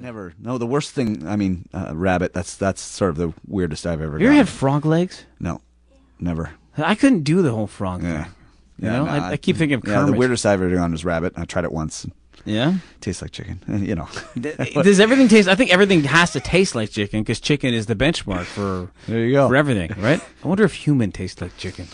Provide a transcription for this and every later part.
Never. No, the worst thing, I mean, rabbit, that's sort of the weirdest I've ever Have you ever done. had frog legs? No, never. I couldn't do the whole frog Yeah. thing. You know, I keep thinking of Yeah, Kermit. the weirdest I've ever done is rabbit. I tried it once. Yeah? Tastes like chicken, you know. Does everything taste... I think everything has to taste like chicken because chicken is the benchmark for, There you go. for everything, right? I wonder if human tastes like chicken.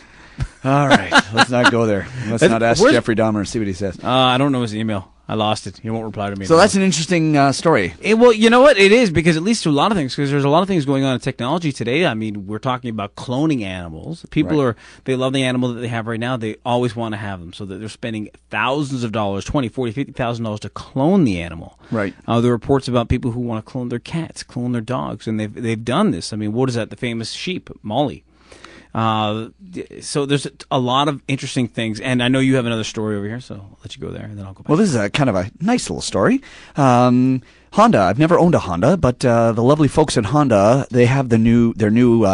All right, let's not go there. Let's not ask Jeffrey Dahmer and see what he says. I don't know his email. I lost it. He won't reply to me. So that's an interesting story. Well, you know what? It is, because it leads to a lot of things, because there's a lot of things going on in technology today. I mean, we're talking about cloning animals. People they love the animal that they have right now. They always want to have them, so that they're spending thousands of dollars, $20,000, $40,000, $50,000 to clone the animal. Right. There are reports about people who want to clone their cats, clone their dogs, and they've done this. I mean, what is that? The famous sheep, Molly. So there's a lot of interesting things, and I know you have another story over here, so I'll let you go there, and then I'll go back. Well, this is a kind of a nice little story. Honda. I've never owned a Honda, but the lovely folks at Honda, they have their new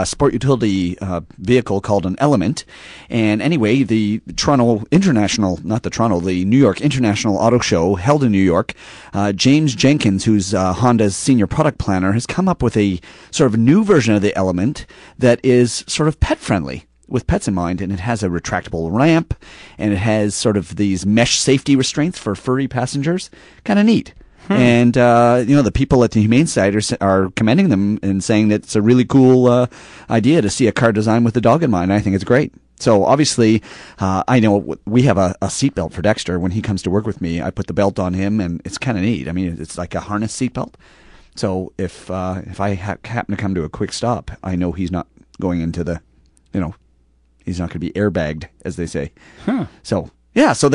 sport utility vehicle called an Element. And anyway, the New York International Auto Show held in New York. James Jenkins, who's Honda's senior product planner, has come up with a sort of new version of the Element that is sort of pet friendly, with pets in mind, and it has a retractable ramp, and it has sort of these mesh safety restraints for furry passengers. Kind of neat. And, the people at the Humane Society are commending them and saying that it's a really cool idea to see a car designed with the dog in mind. I think it's great. So, obviously, I know we have a seatbelt for Dexter. When he comes to work with me, I put the belt on him, and it's kind of neat. I mean, it's like a harness seatbelt. So, if I happen to come to a quick stop, I know he's not going into the, he's not going to be airbagged, as they say. So... yeah, so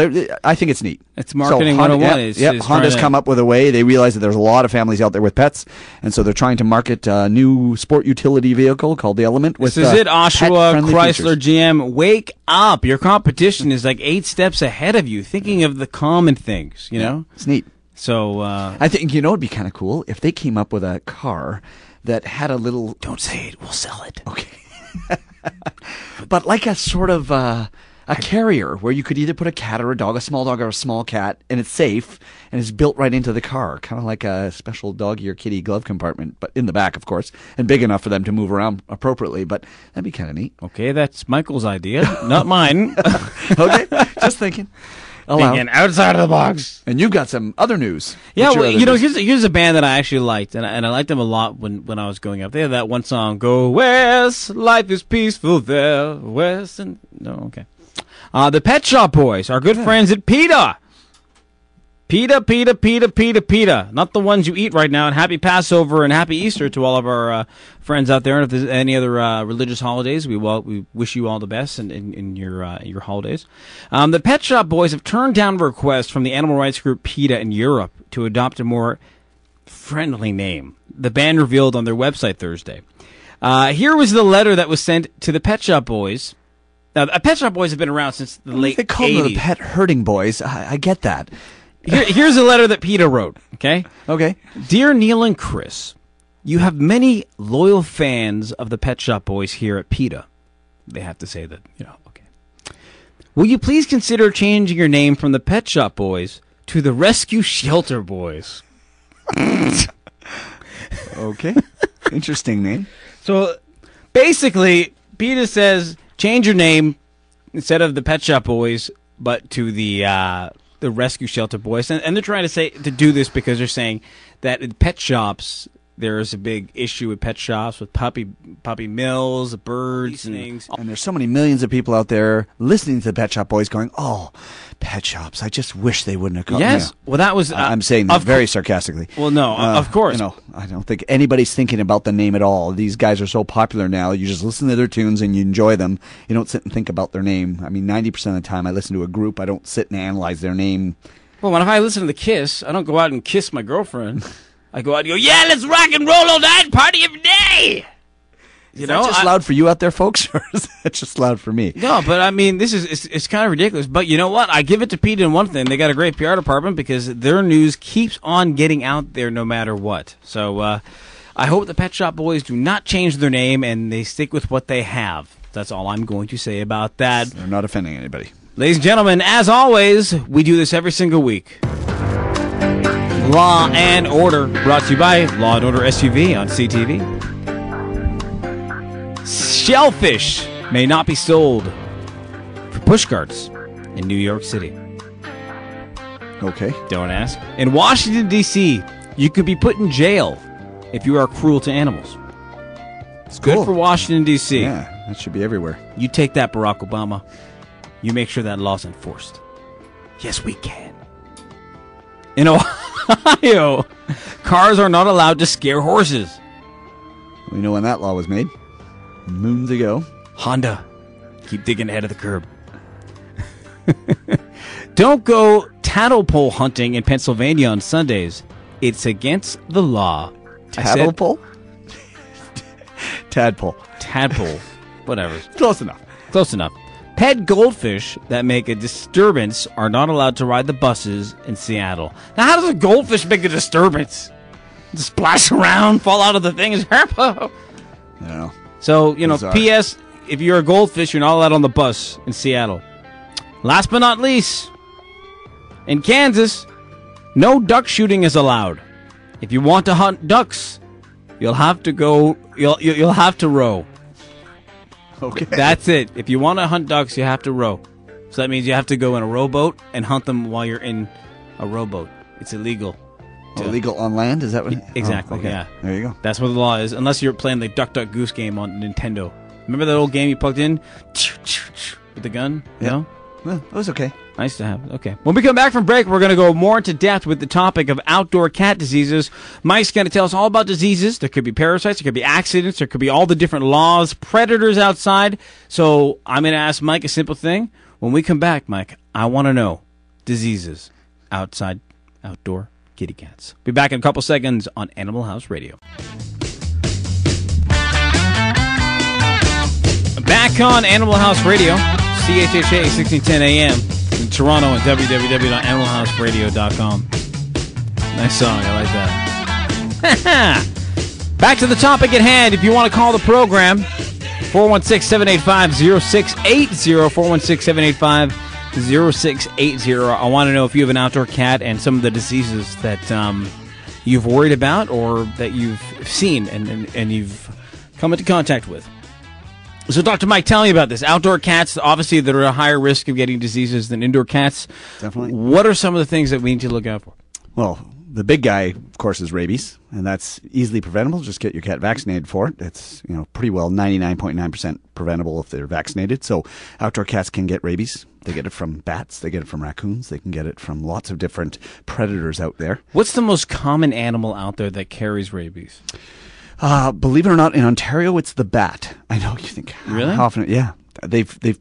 I think it's neat. It's marketing 101. Honda's come up with a way. They realize that there's a lot of families out there with pets, and so they're trying to market a new sport utility vehicle called the Element. This is it, Oshawa, Chrysler, features. GM. Wake up. Your competition is like 8 steps ahead of you, thinking of the common things, you know? It's neat. So I think, it'd be kind of cool if they came up with a car that had a little... Don't say it. We'll sell it. Okay. But like a sort of... a carrier where you could either put a cat or a dog, a small dog or a small cat, and it's safe, and it's built right into the car, kind of like a special doggy or kitty glove compartment, but in the back, of course, and big enough for them to move around appropriately, but that'd be kind of neat. Okay, that's Michael's idea, not mine. Okay, just thinking. Thinking outside of the box. And you've got some other news. Yeah, well, here's a band that I actually liked, and I liked them a lot when I was growing up. They had that one song, Go West, life is peaceful there, West, and... No, okay. The Pet Shop Boys, our good friends at PETA. PETA. Not the ones you eat right now. And happy Passover and happy Easter to all of our friends out there. And if there's any other religious holidays, we wish you all the best in your holidays. The Pet Shop Boys have turned down a request from the animal rights group PETA in Europe to adopt a more friendly name. The band revealed on their website Thursday. Here was the letter that was sent to the Pet Shop Boys. Now, Pet Shop Boys have been around since the late 80s. They call them the Pet Herding Boys. I get that. Here's a letter that PETA wrote, okay? Okay. Dear Neil and Chris, you have many loyal fans of the Pet Shop Boys here at PETA. They have to say that, okay. Will you please consider changing your name from the Pet Shop Boys to the Rescue Shelter Boys? Okay. Interesting name. So, basically, PETA says... change your name instead of the Pet Shop Boys, but to the Rescue Shelter Boys, and they're trying to do this because they're saying that in pet shops there's a big issue with pet shops with puppy mills, birds, and things. And there's so many millions of people out there listening to the Pet Shop Boys, going, "Oh, pet shops! I just wish they wouldn't have come." Yes, well, that was. I'm saying that very sarcastically. Well, no, of course. I don't think anybody's thinking about the name at all. These guys are so popular now. You just listen to their tunes and you enjoy them. You don't sit and think about their name. I mean, 90% of the time I listen to a group, I don't sit and analyze their name. Well, if I listen to the Kiss, I don't go out and kiss my girlfriend. I go out and go, yeah, let's rock and roll all night, party every day. Is that just loud for you out there, folks, or is that just loud for me? No, but I mean, it's kind of ridiculous. But you know what? I give it to PETA in one thing. They got a great PR department because their news keeps on getting out there no matter what. So I hope the Pet Shop Boys do not change their name and they stick with what they have. That's all I'm going to say about that. They're not offending anybody. Ladies and gentlemen, as always, we do this every single week. Law and Order, brought to you by Law and Order SUV on CTV. Shellfish may not be sold for pushcarts in New York City. Okay. Don't ask. In Washington, D.C., you could be put in jail if you are cruel to animals. It's good Cool. for Washington, D.C. Yeah, that should be everywhere. You take that, Barack Obama. You make sure that law's enforced. Yes, we can. In Ohio, cars are not allowed to scare horses. We know when that law was made. Moons ago. Honda, keep digging ahead of the curb. Don't go tadpole hunting in Pennsylvania on Sundays. It's against the law. Tadpole? Tadpole. Tadpole. Whatever. Close enough. Close enough. Pet goldfish that make a disturbance are not allowed to ride the buses in Seattle. Now, how does a goldfish make a disturbance? Just splash around, fall out of the thing, and No. So, Bizarre. P.S., if you're a goldfish, you're not allowed on the bus in Seattle. Last but not least, in Kansas, no duck shooting is allowed. If you want to hunt ducks, you'll have to go. You'll have to row. Okay. That's it. If you want to hunt ducks, you have to row. So that means you have to go in a rowboat and hunt them while you're in a rowboat. It's illegal. Illegal on land? Is that what? Exactly. Oh, okay. Yeah. There you go. That's what the law is. Unless you're playing the Duck Duck Goose game on Nintendo. Remember that old game you plugged in with the gun? Yeah. No? Well, that was okay. Nice to have. Okay. When we come back from break, we're going to go more into depth with the topic of outdoor cat diseases. Mike's going to tell us all about diseases. There could be parasites. There could be accidents. There could be all the different laws, predators outside. So I'm going to ask Mike a simple thing. When we come back, Mike, I want to know diseases outside, outdoor kitty cats. Be back in a couple seconds on Animal House Radio. Back on Animal House Radio, CHHA 1610 AM in Toronto and www.animalhouseradio.com. Nice song, I like that. Back to the topic at hand. If you want to call the program, 416-785-0680, 416-785-0680. I want to know if you have an outdoor cat and some of the diseases that you've worried about or that you've seen and you've come into contact with. So, Dr. Mike, tell me about this. Outdoor cats, obviously, they're at a higher risk of getting diseases than indoor cats. Definitely. What are some of the things that we need to look out for? Well, the big guy, of course, is rabies, and that's easily preventable. Just get your cat vaccinated for it. It's pretty well 99.9% preventable if they're vaccinated. So outdoor cats can get rabies. They get it from bats. They get it from raccoons. They can get it from lots of different predators out there. What's the most common animal out there that carries rabies? Believe it or not, in Ontario, it's the bat. I know you think. Really? How often? Yeah. They've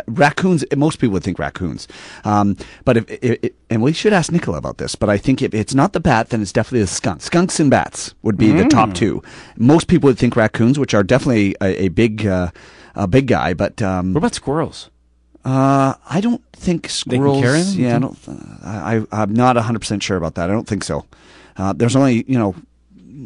raccoons. Most people would think raccoons, but and we should ask Nicola about this. But I think if it's not the bat, then it's definitely the skunk. Skunks and bats would be the top two. Most people would think raccoons, which are definitely a big guy. But What about squirrels? I don't think squirrels. They can carry them? Yeah, I'm not 100% sure about that. I don't think so. There's only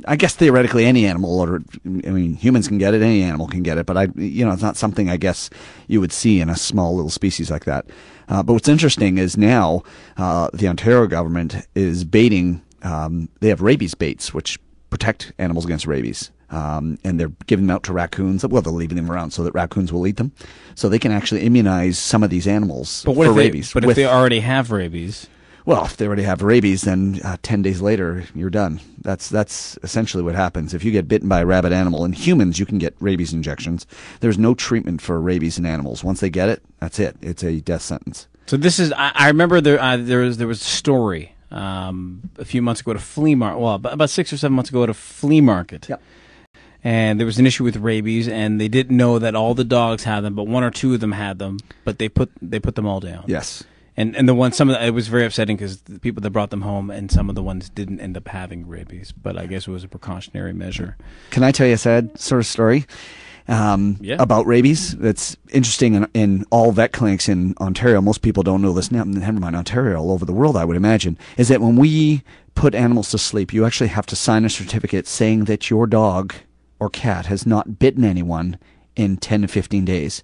I guess theoretically any animal, humans can get it, any animal can get it, but it's not something I guess you would see in a small little species like that. But what's interesting is now the Ontario government is baiting. They have rabies baits which protect animals against rabies, and they're giving them out to raccoons. Well, they're leaving them around so that raccoons will eat them, so they can actually immunize some of these animals for rabies. If they already have rabies? Well, if they already have rabies, then 10 days later, you're done. That's essentially what happens. If you get bitten by a rabid animal, in humans, you can get rabies injections. There's no treatment for rabies in animals. Once they get it, that's it. It's a death sentence. So this is, I remember there was a story a few months ago at a flea market, well, about 6 or 7 months ago at a flea market. Yep. And there was an issue with rabies, and they didn't know that all the dogs had them, but one or two of them had them, but they put them all down. Yes. And it was very upsetting because the people that brought them home and some of the ones didn't end up having rabies. But I guess it was a precautionary measure. Can I tell you a sad sort of story about rabies? That's interesting in all vet clinics in Ontario. Most people don't know this. Never mind Ontario, all over the world, I would imagine, is that when we put animals to sleep, you actually have to sign a certificate saying that your dog or cat has not bitten anyone in 10 to 15 days.